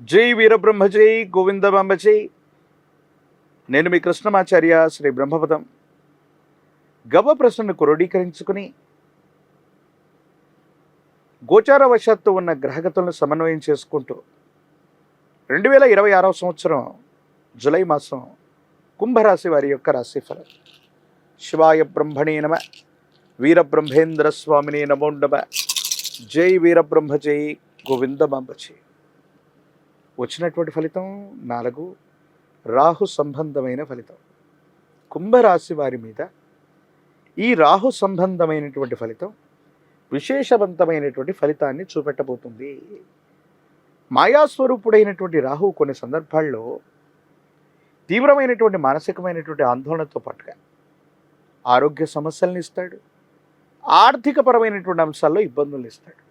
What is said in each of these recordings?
జై వీరబ్రహ్మ జై గోవిందమాంబ జై. నేను మీ కృష్ణమాచార్య శ్రీ బ్రహ్మపదం. గవ ప్రశ్నను క్రోడీకరించుకుని గోచారవశాత్తు ఉన్న గ్రహగతులను సమన్వయం చేసుకుంటూ 2026 సంవత్సరం జూలై మాసం కుంభరాశి వారి యొక్క రాశిఫలం. శివాయ బ్రహ్మణే నమ. వీరబ్రహ్మేంద్ర స్వామిని నమో నమ. జై వీరబ్రహ్మ జై గోవిందమాంబ జై. వచ్చినటువంటి ఫలితం 4 రాహు సంబంధమైన ఫలితం. కుంభరాశి వారి మీద ఈ రాహు సంబంధమైనటువంటి ఫలితం విశేషవంతమైనటువంటి ఫలితాన్ని చూపెట్టబోతుంది. మాయాస్వరూపుడైనటువంటి రాహు కొన్ని సందర్భాల్లో తీవ్రమైనటువంటి మానసికమైనటువంటి ఆందోళనతో పాటుగా ఆరోగ్య సమస్యలను ఇస్తాడు, ఆర్థికపరమైనటువంటి అంశాల్లో ఇబ్బందులు ఇస్తాడు.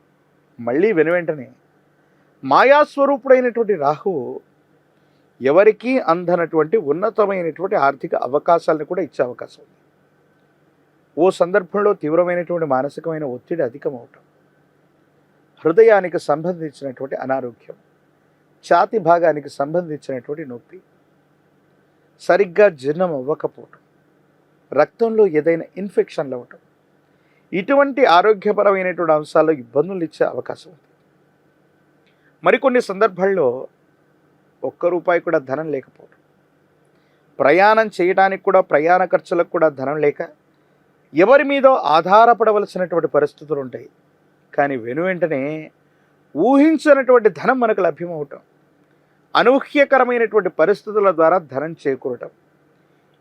మళ్ళీ వెనువెంటనే మాయాస్వరూపుడైనటువంటి రాహు ఎవరికీ అందనటువంటి ఉన్నతమైనటువంటి ఆర్థిక అవకాశాలను కూడా ఇచ్చే అవకాశం ఉంది. ఓ సందర్భంలో తీవ్రమైనటువంటి మానసికమైన ఒత్తిడి అధికమవటం, హృదయానికి సంబంధించినటువంటి అనారోగ్యం, ఛాతి భాగానికి సంబంధించినటువంటి నొప్పి, సరిగ్గా జీర్ణం అవ్వకపోవటం, రక్తంలో ఏదైనా ఇన్ఫెక్షన్లు అవ్వటం, ఇటువంటి ఆరోగ్యపరమైనటువంటి అంశాల్లో ఇబ్బందులు ఇచ్చే అవకాశం ఉంది. మరికొన్ని సందర్భాల్లో ₹1 కూడా ధనం లేకపోవడం, ప్రయాణం చేయడానికి కూడా ప్రయాణ ఖర్చులకు కూడా ధనం లేక ఎవరి మీదో ఆధారపడవలసినటువంటి పరిస్థితులు ఉంటాయి. కానీ వెనువెంటనే ఊహించినటువంటి ధనం మనకు లభ్యమవటం, అనూహ్యకరమైనటువంటి పరిస్థితుల ద్వారా ధనం చేకూరటం,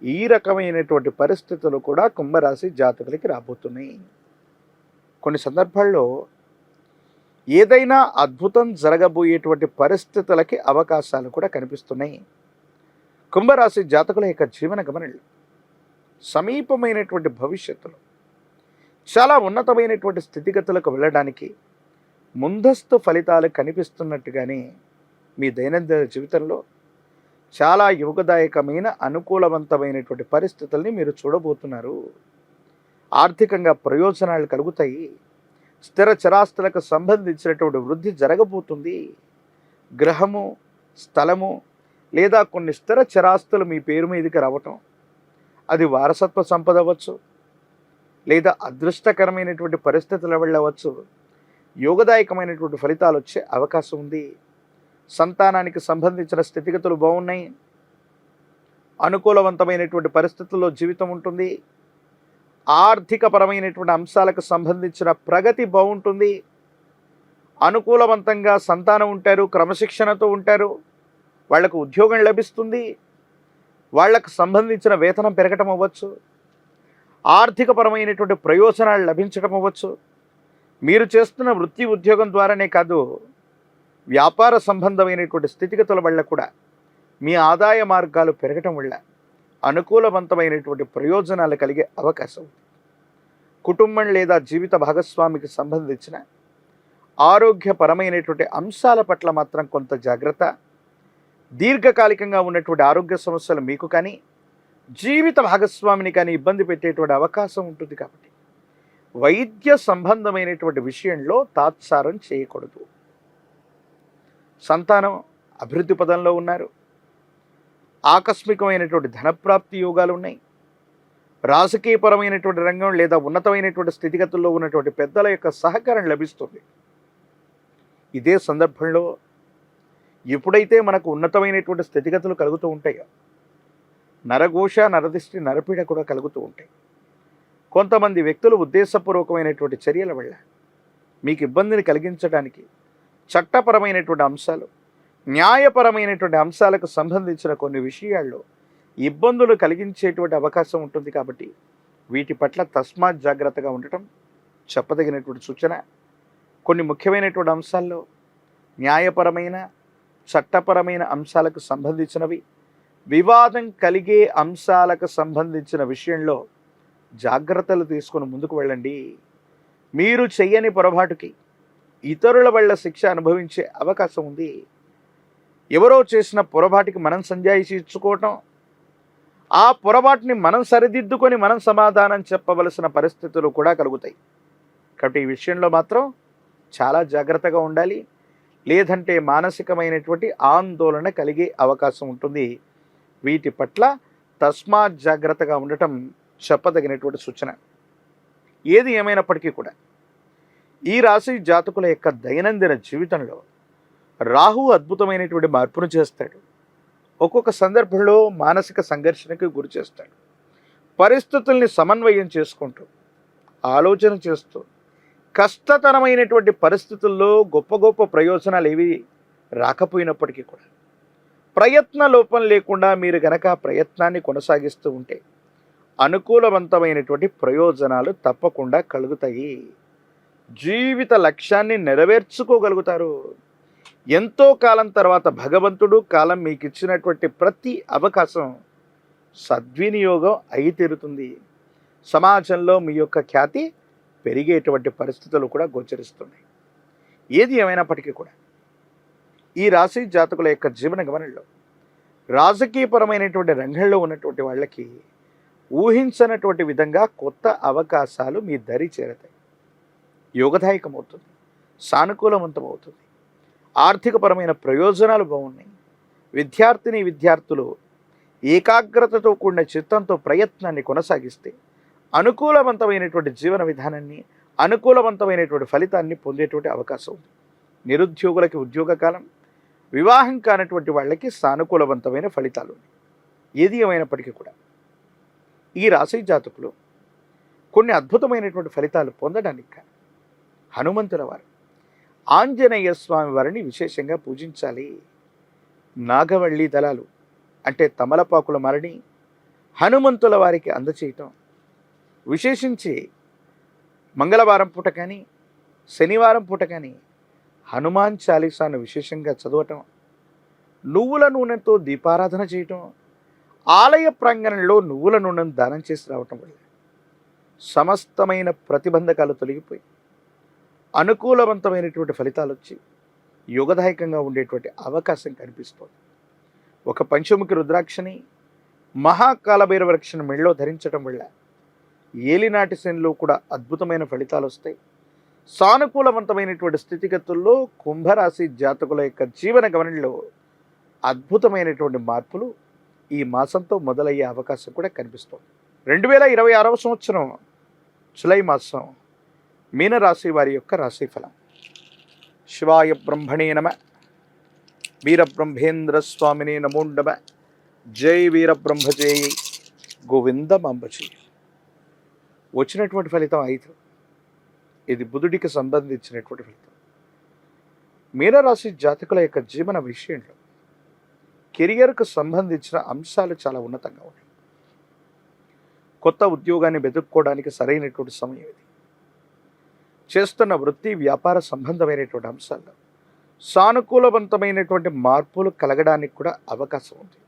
ఈ రకమైనటువంటి పరిస్థితులు కూడా కుంభరాశి జాతకులకి రాబోతున్నాయి. కొన్ని సందర్భాల్లో ఏదైనా అద్భుతం జరగబోయేటువంటి పరిస్థితులకి అవకాశాలు కూడా కనిపిస్తున్నాయి. కుంభరాశి జాతకుల యొక్క జీవన గమనంలో సమీపమైనటువంటి భవిష్యత్తులో చాలా ఉన్నతమైనటువంటి స్థితిగతులకు వెళ్ళడానికి ముందస్తు ఫలితాలు కనిపిస్తున్నట్టుగానే మీ దైనందిన జీవితంలో చాలా యోగదాయకమైన అనుకూలవంతమైనటువంటి పరిస్థితుల్ని మీరు చూడబోతున్నారు. ఆర్థికంగా ప్రయోజనాలు కలుగుతాయి. స్థిర చరాస్తులకు సంబంధించినటువంటి వృద్ధి జరగబోతుంది. గ్రహము, స్థలము లేదా కొన్ని స్థిర చరాస్తులు మీ పేరు మీదకి రావటం, అది వారసత్వ సంపద అవ్వచ్చు, లేదా అదృష్టకరమైనటువంటి పరిస్థితుల వెళ్ళవచ్చు. యోగదాయకమైనటువంటి ఫలితాలు వచ్చే అవకాశం ఉంది. సంతానానికి సంబంధించిన స్థితిగతులు బాగున్నాయి. అనుకూలవంతమైనటువంటి పరిస్థితుల్లో జీవితం ఉంటుంది. ఆర్థికపరమైనటువంటి అంశాలకు సంబంధించిన ప్రగతి బాగుంటుంది. అనుకూలవంతంగా సంతానం ఉంటారు, క్రమశిక్షణతో ఉంటారు, వాళ్లకు ఉద్యోగం లభిస్తుంది, వాళ్లకు సంబంధించిన వేతనం పెరగటం అవ్వచ్చు, ఆర్థికపరమైనటువంటి ప్రయోజనాలు లభించడం అవ్వచ్చు. మీరు చేస్తున్న వృత్తి ఉద్యోగం ద్వారానే కాదు, వ్యాపార సంబంధమైనటువంటి స్థితిగతుల వల్ల కూడా మీ ఆదాయ మార్గాలు పెరగటం వల్ల అనుకూలవంతమైనటువంటి ప్రయోజనాలు కలిగే అవకాశం ఉంది. కుటుంబం లేదా జీవిత భాగస్వామికి సంబంధించిన ఆరోగ్యపరమైనటువంటి అంశాల పట్ల మాత్రం కొంత జాగ్రత్త. దీర్ఘకాలికంగా ఉన్నటువంటి ఆరోగ్య సమస్యలు మీకు కానీ జీవిత భాగస్వామిని కానీ ఇబ్బంది పెట్టేటువంటి అవకాశం ఉంటుంది. కాబట్టి వైద్య సంబంధమైనటువంటి విషయంలో తాత్సారం చేయకూడదు. సంతానం అభివృద్ధి పదంలో ఉన్నారు. ఆకస్మికమైనటువంటి ధనప్రాప్తి యోగాలు ఉన్నాయి. రాజకీయపరమైనటువంటి రంగం లేదా ఉన్నతమైనటువంటి స్థితిగతుల్లో ఉన్నటువంటి పెద్దల యొక్క సహకారం లభిస్తుంది. ఇదే సందర్భంలో ఎప్పుడైతే మనకు ఉన్నతమైనటువంటి స్థితిగతులు కలుగుతూ ఉంటాయో నరఘోష, నరదిష్టి, నరపీడ కూడా కలుగుతూ ఉంటాయి. కొంతమంది వ్యక్తులు ఉద్దేశపూర్వకమైనటువంటి చర్యల వల్ల మీకు ఇబ్బందిని కలిగించడానికి చట్టపరమైనటువంటి అంశాలు, న్యాయపరమైనటువంటి అంశాలకు సంబంధించిన కొన్ని విషయాల్లో ఇబ్బందులు కలిగించేటువంటి అవకాశం ఉంటుంది. కాబట్టి వీటి పట్ల తస్మాత్ జాగ్రత్తగా ఉండటం చెప్పదగినటువంటి సూచన. కొన్ని ముఖ్యమైనటువంటి అంశాల్లో న్యాయపరమైన, చట్టపరమైన అంశాలకు సంబంధించినవి, వివాదం కలిగే అంశాలకు సంబంధించిన విషయంలో జాగ్రత్తలు తీసుకొని ముందుకు వెళ్ళండి. మీరు చెయ్యని పొరపాటుకి ఇతరుల వల్ల శిక్ష అనుభవించే అవకాశం ఉంది. ఎవరో చేసిన పొరపాటుకి మనం సంజాయిషి ఇచ్చుకోవటం, ఆ పొరపాటుని మనం సరిదిద్దుకొని మనం సమాధానం చెప్పవలసిన పరిస్థితులు కూడా కలుగుతాయి. కాబట్టి ఈ విషయంలో మాత్రం చాలా జాగ్రత్తగా ఉండాలి. లేదంటే మానసికమైనటువంటి ఆందోళన కలిగే అవకాశం ఉంటుంది. వీటి పట్ల తస్మాత్ జాగ్రత్తగా ఉండటం చెప్పదగినటువంటి సూచన. ఏది ఏమైనప్పటికీ కూడా ఈ రాశి జాతకుల యొక్క దైనందిన జీవితంలో రాహు అద్భుతమైనటువంటి మార్పును చేస్తాడు. ఒక్కొక్క సందర్భంలో మానసిక సంఘర్షణకు గురి చేస్తాడు. పరిస్థితుల్ని సమన్వయం చేసుకుంటూ ఆలోచన చేస్తూ కష్టతరమైనటువంటి పరిస్థితుల్లో గొప్ప గొప్ప ప్రయోజనాలు ఏవి రాకపోయినప్పటికీ కూడా ప్రయత్న లోపం లేకుండా మీరు గనక ప్రయత్నాన్ని కొనసాగిస్తూ ఉంటే అనుకూలవంతమైనటువంటి ప్రయోజనాలు తప్పకుండా కలుగుతాయి. జీవిత లక్ష్యాన్ని నెరవేర్చుకోగలుగుతారు. ఎంతో కాలం తర్వాత భగవంతుడు కాలం మీకు ఇచ్చినటువంటి ప్రతి అవకాశం సద్వినియోగం అయి తీరుతుంది. సమాజంలో మీ యొక్క ఖ్యాతి పెరిగేటువంటి పరిస్థితులు కూడా గోచరిస్తున్నాయి. ఏది ఏమైనప్పటికీ కూడా ఈ రాశి జాతకుల యొక్క జీవన గమనంలో రాజకీయపరమైనటువంటి రంగంలో ఉన్నటువంటి వాళ్ళకి ఊహించనటువంటి విధంగా కొత్త అవకాశాలు మీ దరి చేరతాయి. యోగదాయకమవుతుంది, సానుకూలవంతమవుతుంది. ఆర్థికపరమైన ప్రయోజనాలు బాగున్నాయి. విద్యార్థులు ఏకాగ్రతతో కూడిన చిత్తంతో ప్రయత్నాన్ని కొనసాగిస్తే అనుకూలవంతమైనటువంటి జీవన విధానాన్ని, అనుకూలవంతమైనటువంటి ఫలితాన్ని పొందేటువంటి అవకాశం ఉంది. నిరుద్యోగులకి ఉద్యోగ కాలం, వివాహం కానటువంటి వాళ్ళకి సానుకూలవంతమైన ఫలితాలు ఉన్నాయి. ఏది ఏమైనప్పటికీ కూడా ఈ రాశి జాతకులు కొన్ని అద్భుతమైనటువంటి ఫలితాలు పొందడానికి హనుమంతుల వారు, ఆంజనేయ స్వామి వారిని విశేషంగా పూజించాలి. నాగవల్లి దళాలు అంటే తమలపాకుల మరిని హనుమంతుల వారికి అందచేయటం, విశేషించి మంగళవారం పూట కానీ శనివారం పూట కానీ హనుమాన్ చాలీసాను విశేషంగా చదవటం, నువ్వుల నూనెతో దీపారాధన చేయటం, ఆలయ ప్రాంగణంలో నువ్వుల నూనెను దానం చేసి రావటం వల్ల సమస్తమైన ప్రతిబంధకాలు తొలగిపోయి అనుకూలవంతమైనటువంటి ఫలితాలు వచ్చి యోగదాయకంగా ఉండేటువంటి అవకాశం కనిపిస్తుంది. ఒక పంచముఖి రుద్రాక్షని మహాకాలభైరవ వృక్షను మెళ్ళలో ధరించడం వల్ల ఏలినాటి శనిలో కూడా అద్భుతమైన ఫలితాలు వస్తాయి. సానుకూలవంతమైనటువంటి స్థితిగతుల్లో కుంభరాశి జాతకుల యొక్క జీవన గమనంలో అద్భుతమైనటువంటి మార్పులు ఈ మాసంతో మొదలయ్యే అవకాశం కూడా కనిపిస్తుంది. 2026వ సంవత్సరం జులై మాసం మీనరాశి వారి యొక్క రాశిఫలం. శివాయ బ్రహ్మణే నమ. వీరబ్రహ్మేంద్ర స్వామిని నమోండమ. జై వీరబ్రహ్మజేయి గోవిందమాంబజీ. వచ్చినటువంటి ఫలితం 5. ఇది బుధుడికి సంబంధించినటువంటి ఫలితం. మీనరాశి జాతకుల యొక్క జీవన విషయంలో కెరియర్కు సంబంధించిన అంశాలు చాలా ఉన్నతంగా ఉన్నాయి. కొత్త ఉద్యోగాన్ని వెతుక్కోవడానికి సరైనటువంటి సమయం ఇది. చేస్తున్న వృత్తి వ్యాపార సంబంధమైనటువంటి అంశాల్లో సానుకూలవంతమైనటువంటి మార్పులు కలగడానికి కూడా అవకాశం ఉంది.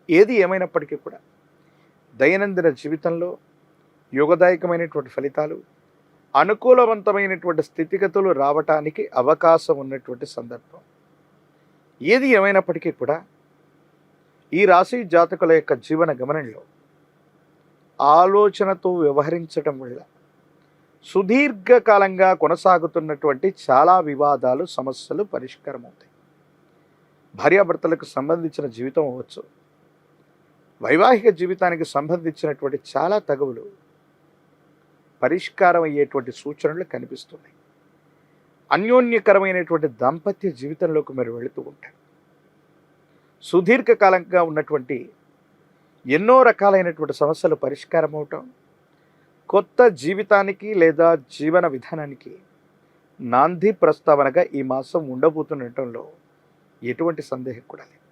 ఏది ఏమైనప్పటికీ కూడా దైనందిన జీవితంలో యోగదాయకమైనటువంటి ఫలితాలు, అనుకూలవంతమైనటువంటి స్థితిగతులు రావటానికి అవకాశం ఉన్నటువంటి సందర్భం. ఏది ఏమైనప్పటికీ కూడా ఈ రాశి జాతకుల యొక్క జీవన గమనంలో ఆలోచనతో వ్యవహరించడం వల్ల సుదీర్ఘకాలంగా కొనసాగుతున్నటువంటి చాలా వివాదాలు, సమస్యలు పరిష్కారం అవుతాయి. భార్యాభర్తలకు సంబంధించిన జీవితం అవ్వచ్చు, వైవాహిక జీవితానికి సంబంధించినటువంటి చాలా తగువులు పరిష్కారం అయ్యేటువంటి సూచనలు కనిపిస్తున్నాయి. అన్యోన్యకరమైనటువంటి దాంపత్య జీవితంలోకి మీరు వెళుతూ ఉంటారు. సుదీర్ఘకాలంగా ఉన్నటువంటి ఎన్నో రకాలైనటువంటి సమస్యలు పరిష్కారం అవటం, కొత్త జీవితానికి లేదా జీవన విధానానికి నాంది ప్రస్తావనగా ఈ మాసం ఉండబోతుండటంలో ఎటువంటి సందేహం కూడా లేదు.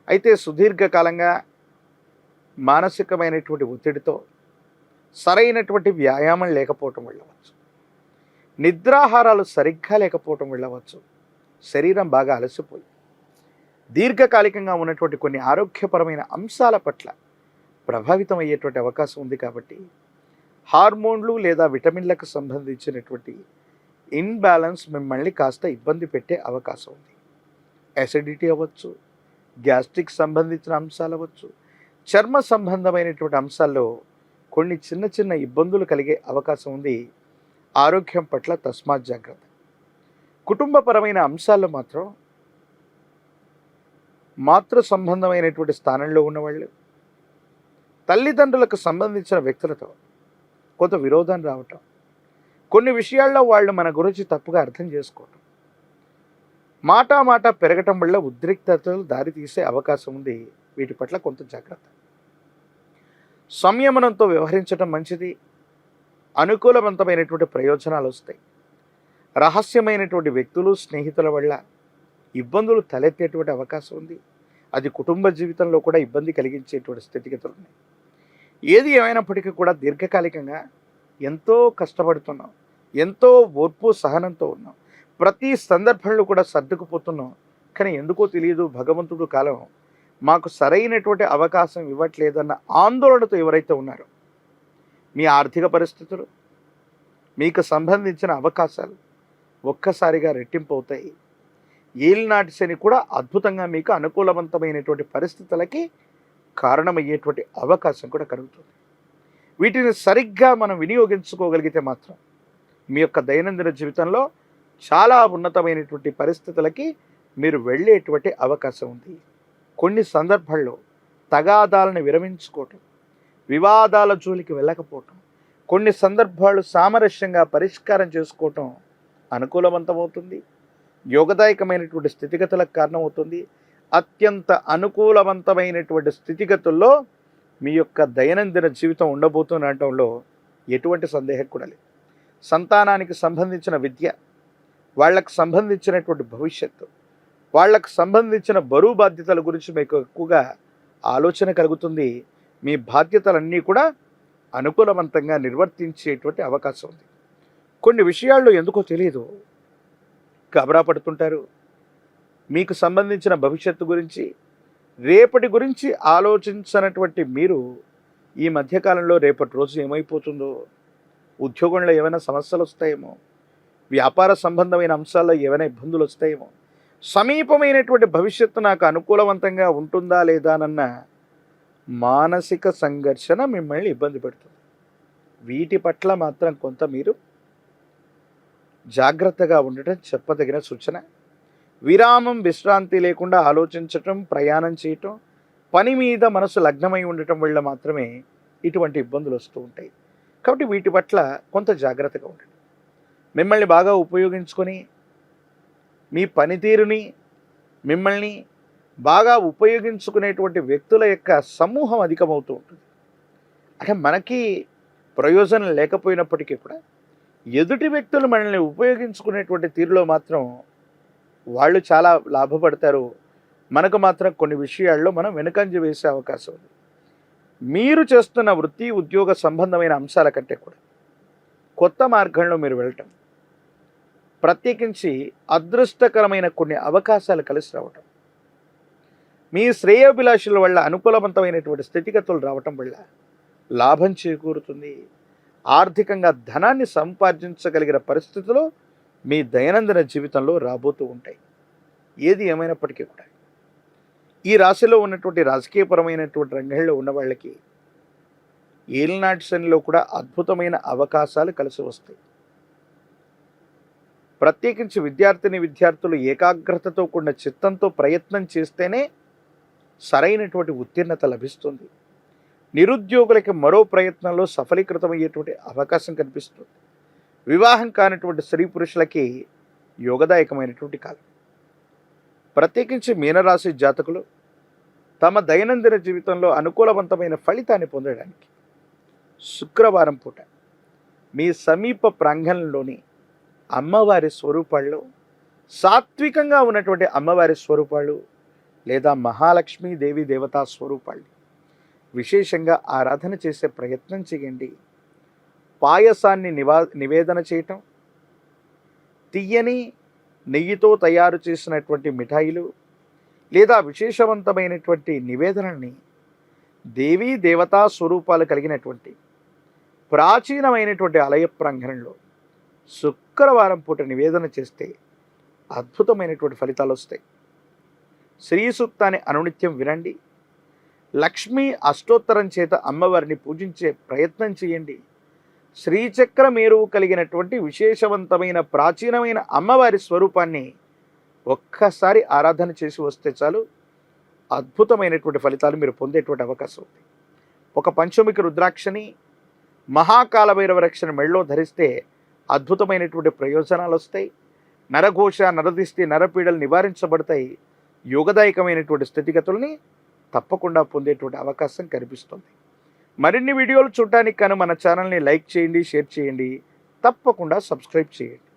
అయితే సుదీర్ఘకాలంగా మానసికమైనటువంటి ఒత్తిడితో సరైనటువంటి వ్యాయామం లేకపోవటం వెళ్ళవచ్చు, నిద్రాహారాలు సరిగ్గా లేకపోవటం వెళ్ళవచ్చు, శరీరం బాగా అలసిపోయి దీర్ఘకాలికంగా ఉన్నటువంటి కొన్ని ఆరోగ్యపరమైన అంశాల పట్ల ప్రభావితం అయ్యేటువంటి అవకాశం ఉంది. కాబట్టి హార్మోన్లు లేదా విటమిన్లకు సంబంధించినటువంటి ఇన్బ్యాలెన్స్ మిమ్మల్ని కాస్త ఇబ్బంది పెట్టే అవకాశం ఉంది. యాసిడిటీ అవ్వచ్చు, గ్యాస్ట్రిక్ సంబంధించిన అంశాలు అవ్వచ్చు, చర్మ సంబంధమైనటువంటి అంశాల్లో కొన్ని చిన్న చిన్న ఇబ్బందులు కలిగే అవకాశం ఉంది. ఆరోగ్యం పట్ల తస్మాత్ జాగ్రత్త. కుటుంబపరమైన అంశాల్లో మాత్రం మాతృ సంబంధమైనటువంటి స్థానంలో ఉన్నవాళ్ళు తల్లిదండ్రులకు సంబంధించిన వ్యక్తులతో కొంత విరోధం రావటం, కొన్ని విషయాల్లో వాళ్ళు మన గురించి తప్పుగా అర్థం చేసుకోవటం, మాట పెరగటం వల్ల ఉద్రిక్తతలు దారితీసే అవకాశం ఉంది. వీటి పట్ల కొంత జాగ్రత్త, సంయమనంతో వ్యవహరించడం మంచిది. అనుకూలవంతమైనటువంటి ప్రయోజనాలు వస్తాయి. రహస్యమైనటువంటి వ్యక్తులు, స్నేహితుల వల్ల ఇబ్బందులు తలెత్తేటువంటి అవకాశం ఉంది. అది కుటుంబ జీవితంలో కూడా ఇబ్బంది కలిగించేటువంటి స్థితిగతులు ఉన్నాయి. ఏది ఏమైనప్పటికీ కూడా దీర్ఘకాలికంగా ఎంతో కష్టపడుతున్నాం, ఎంతో ఓర్పు సహనంతో ఉన్నాం, ప్రతి సందర్భంలో కూడా సర్దుకుపోతున్నాం. కానీ ఎందుకో తెలియదు, భగవంతుడు కాలం మాకు సరైనటువంటి అవకాశం ఇవ్వట్లేదన్న ఆందోళనతో ఎవరైతే ఉన్నారో, మీ ఆర్థిక పరిస్థితులు, మీకు సంబంధించిన అవకాశాలు ఒక్కసారిగా రెట్టింపు అవుతాయి. ఏలినాటి శని కూడా అద్భుతంగా మీకు అనుకూలవంతమైనటువంటి పరిస్థితులకి కారణమయ్యేటువంటి అవకాశం కూడా కలుగుతుంది. వీటిని సరిగ్గా మనం వినియోగించుకోగలిగితే మాత్రం మీ యొక్క దైనందిన జీవితంలో చాలా ఉన్నతమైనటువంటి పరిస్థితులకి మీరు వెళ్ళేటువంటి అవకాశం ఉంది. కొన్ని సందర్భాల్లో తగాదాలను విరమించుకోవటం, వివాదాల జోలికి వెళ్ళకపోవటం, కొన్ని సందర్భాలు సామరస్యంగా పరిష్కారం చేసుకోవటం అనుకూలవంతమవుతుంది. యోగదాయకమైనటువంటి స్థితిగతులకు కారణమవుతుంది. అత్యంత అనుకూలవంతమైనటువంటి స్థితిగతుల్లో మీ యొక్క దైనందిన జీవితం ఉండబోతుండటంలో ఎటువంటి సందేహం కూడా లేదు. సంతానానికి సంబంధించిన విద్య, వాళ్ళకు సంబంధించినటువంటి భవిష్యత్తు, వాళ్ళకు సంబంధించిన బరువు బాధ్యతల గురించి మీకు ఎక్కువగా ఆలోచన కలుగుతుంది. మీ బాధ్యతలన్నీ కూడా అనుకూలవంతంగా నిర్వర్తించేటువంటి అవకాశం ఉంది. కొన్ని విషయాల్లో ఎందుకో తెలియదు గబరా పడుతుంటారు. మీకు సంబంధించిన భవిష్యత్తు గురించి, రేపటి గురించి ఆలోచించినటువంటి మీరు ఈ మధ్యకాలంలో రేపటి రోజు ఏమైపోతుందో, ఉద్యోగంలో ఏమైనా సమస్యలు వస్తాయేమో, వ్యాపార సంబంధమైన అంశాల్లో ఏమైనా ఇబ్బందులు వస్తాయేమో, సమీపమైనటువంటి భవిష్యత్తు నాకు అనుకూలవంతంగా ఉంటుందా లేదా అన్న మానసిక సంఘర్షణ మిమ్మల్ని ఇబ్బంది పెడుతుంది. వీటి పట్ల మాత్రం కొంత మీరు జాగ్రత్తగా ఉండటం చెప్పదగిన సూచన. విరామం, విశ్రాంతి లేకుండా ఆలోచించటం, ప్రయాణం చేయటం, పని మీద మనసు లగ్నమై ఉండటం వల్ల మాత్రమే ఇటువంటి ఇబ్బందులు వస్తూ ఉంటాయి. కాబట్టి వీటి పట్ల కొంత జాగ్రత్తగా ఉండండి. మిమ్మల్ని బాగా ఉపయోగించుకొని మీ పనితీరుని, మిమ్మల్ని బాగా ఉపయోగించుకునేటువంటి వ్యక్తుల యొక్క సమూహం అధికమవుతూ ఉంటుంది. అంటే మనకి ప్రయోజనం లేకపోయినప్పటికీ కూడా ఎదుటి వ్యక్తులు మనల్ని ఉపయోగించుకునేటువంటి తీరులో మాత్రం వాళ్ళు చాలా లాభపడతారు. మనకు మాత్రం కొన్ని విషయాల్లో మనం వెనుకంజ వేసే అవకాశం ఉంది. మీరు చేస్తున్న వృత్తి, ఉద్యోగ సంబంధమైన అంశాల కంటే కూడా కొత్త మార్గంలో మీరు వెళ్ళటం, ప్రత్యేకించి అదృష్టకరమైన కొన్ని అవకాశాలు కలిసి రావటం, మీ శ్రేయోభిలాషుల వల్ల అనుకూలవంతమైనటువంటి స్థితిగతులు రావటం వల్ల లాభం చేకూరుతుంది. ఆర్థికంగా ధనాన్ని సంపాదించగలిగిన పరిస్థితులు మీ దైనందిన జీవితంలో రాబోతూ ఉంటాయి. ఏది ఏమైనప్పటికీ కూడా ఈ రాశిలో ఉన్నటువంటి రాజకీయపరమైనటువంటి రంగంలో ఉన్న వాళ్ళకి ఏలినాటి శనిలో కూడా అద్భుతమైన అవకాశాలు కలిసి వస్తాయి. ప్రత్యేకించి విద్యార్థులు ఏకాగ్రతతో కూడిన చిత్తంతో ప్రయత్నం చేస్తేనే సరైనటువంటి ఉత్తీర్ణత లభిస్తుంది. నిరుద్యోగులకి మరో ప్రయత్నంలో సఫలీకృతమయ్యేటువంటి అవకాశం కనిపిస్తుంది. వివాహం కానటువంటి స్త్రీ పురుషులకి యోగదాయకమైనటువంటి కాలం. ప్రత్యేకించి మీనరాశి జాతకులు తమ దైనందిన జీవితంలో అనుకూలవంతమైన ఫలితాన్ని పొందడానికి శుక్రవారం పూట మీ సమీప ప్రాంగణంలోని అమ్మవారి స్వరూపాల్లో, సాత్వికంగా ఉన్నటువంటి అమ్మవారి స్వరూపాలు లేదా మహాలక్ష్మీ దేవి దేవతా స్వరూపాలు విశేషంగా ఆరాధన చేసే ప్రయత్నం చేయండి. పాయసాన్ని నివేదన చేయటం, తియ్యని నెయ్యితో తయారు చేసినటువంటి మిఠాయిలు లేదా విశేషవంతమైనటువంటి నివేదనల్ని దేవీ దేవతా స్వరూపాలు కలిగినటువంటి ప్రాచీనమైనటువంటి ఆలయ ప్రాంగణంలో శుక్రవారం పూట నివేదన చేస్తే అద్భుతమైనటువంటి ఫలితాలు వస్తాయి. శ్రీ సూక్తాన్ని అనునిత్యం వినండి. లక్ష్మీ అష్టోత్తరం చేత అమ్మవారిని పూజించే ప్రయత్నం చేయండి. శ్రీచక్ర మేరువు కలిగినటువంటి విశేషవంతమైన ప్రాచీనమైన అమ్మవారి స్వరూపాన్ని ఒక్కసారి ఆరాధన చేసి వస్తే చాలు, అద్భుతమైనటువంటి ఫలితాలు మీరు పొందేటువంటి అవకాశం ఉంది. ఒక పంచముఖి రుద్రాక్షని మహాకాల భైరవ రక్షణ మెళ్ళలో ధరిస్తే అద్భుతమైనటువంటి ప్రయోజనాలు వస్తాయి. నరఘోష, నరదిష్టి, నరపీడలు నివారించబడతాయి. యోగదాయకమైనటువంటి స్థితిగతుల్ని తప్పకుండా పొందేటువంటి అవకాశం కనిపిస్తుంది. మరిన్ని వీడియోలు చూడటానికి కానీ మన ఛానల్ని లైక్ చేయండి, షేర్ చేయండి, తప్పకుండా సబ్స్క్రైబ్ చేయండి.